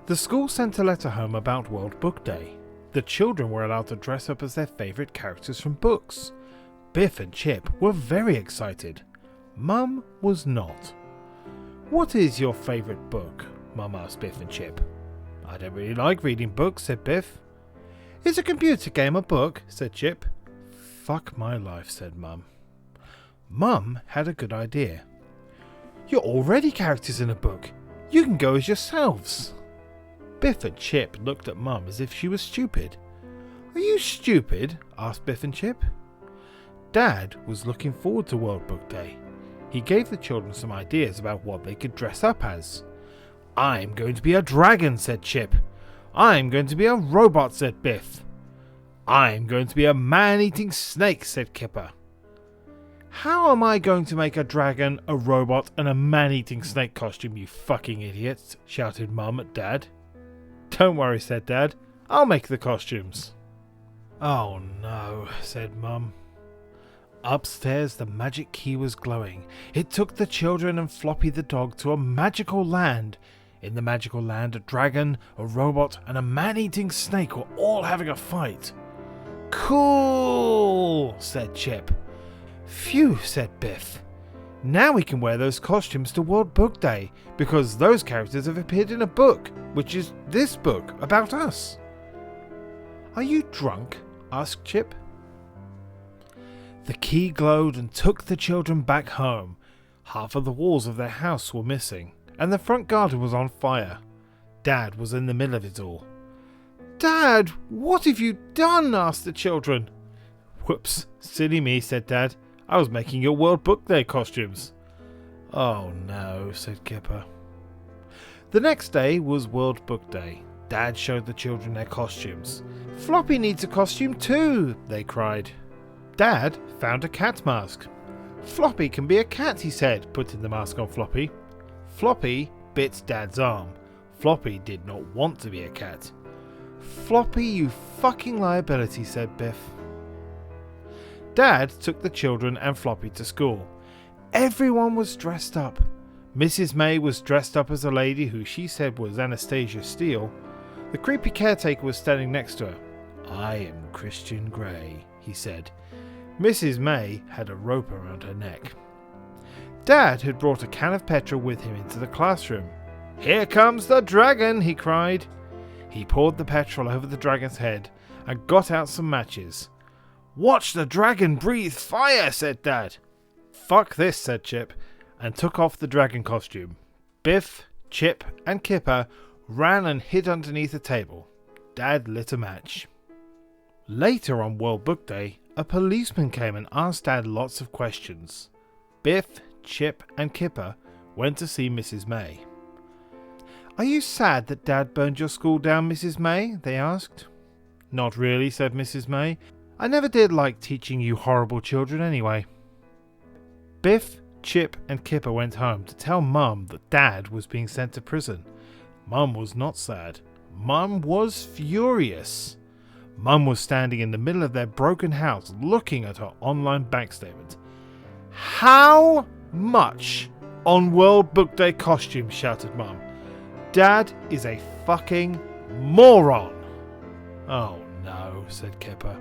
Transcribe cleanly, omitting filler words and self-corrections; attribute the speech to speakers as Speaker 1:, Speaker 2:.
Speaker 1: The school sent a letter home about World Book Day. The children were allowed to dress up as their favourite characters from books. Biff and Chip were very excited. Mum was not. "What is your favourite book?" Mum asked Biff and Chip. "I don't really like reading books," said Biff. "Is a computer game a book?" said Chip. "Fuck my life," said Mum. Mum had a good idea. "You're already characters in a book. You can go as yourselves." Biff and Chip looked at Mum as if she was stupid. "Are you stupid?" asked Biff and Chip. Dad was looking forward to World Book Day. He gave the children some ideas about what they could dress up as. "I'm going to be a dragon," said Chip. "I'm going to be a robot," said Biff. "I'm going to be a man-eating snake," said Kipper. "How am I going to make a dragon, a robot, and a man-eating snake costume, you fucking idiots?" shouted Mum at Dad. "Don't worry," said Dad. "I'll make the costumes." "Oh no," said Mum. Upstairs the magic key was glowing. It took the children and Floppy the dog to a magical land. In the magical land, a dragon, a robot, and a man-eating snake were all having a fight. "Cool," said Chip. "Phew," said Biff. "Now we can wear those costumes to World Book Day, because those characters have appeared in a book, which is this book, about us." "Are you drunk?" asked Chip. The key glowed and took the children back home. Half of the walls of their house were missing, and the front garden was on fire. Dad was in the middle of it all. "Dad, what have you done?" asked the children. "Whoops, silly me," said Dad. "I was making your World Book Day costumes." "Oh no," said Kipper. The next day was World Book Day. Dad showed the children their costumes. "Floppy needs a costume too," they cried. Dad found a cat mask. "Floppy can be a cat," he said, putting the mask on Floppy. Floppy bit Dad's arm. Floppy did not want to be a cat. "Floppy, you fucking liability," said Biff. Dad took the children and Floppy to school. Everyone was dressed up. Mrs. May was dressed up as a lady who she said was Anastasia Steele. The creepy caretaker was standing next to her. "I am Christian Grey," he said. Mrs. May had a rope around her neck. Dad had brought a can of petrol with him into the classroom. "Here comes the dragon," he cried. He poured the petrol over the dragon's head and got out some matches. "Watch the dragon breathe fire," said Dad. "Fuck this," said Chip, and took off the dragon costume. Biff, Chip, and Kipper ran and hid underneath a table. Dad lit a match. Later on World Book Day, a policeman came and asked Dad lots of questions. Biff, Chip, and Kipper went to see Mrs. May. "Are you sad that Dad burned your school down, Mrs. May?" they asked. "Not really," said Mrs. May. "I never did like teaching you horrible children anyway." Biff, Chip, and Kipper went home to tell Mum that Dad was being sent to prison. Mum was not sad. Mum was furious. Mum was standing in the middle of their broken house looking at her online bank statement. "How much on World Book Day costumes?" shouted Mum. "Dad is a fucking moron." "Oh no," said Kipper.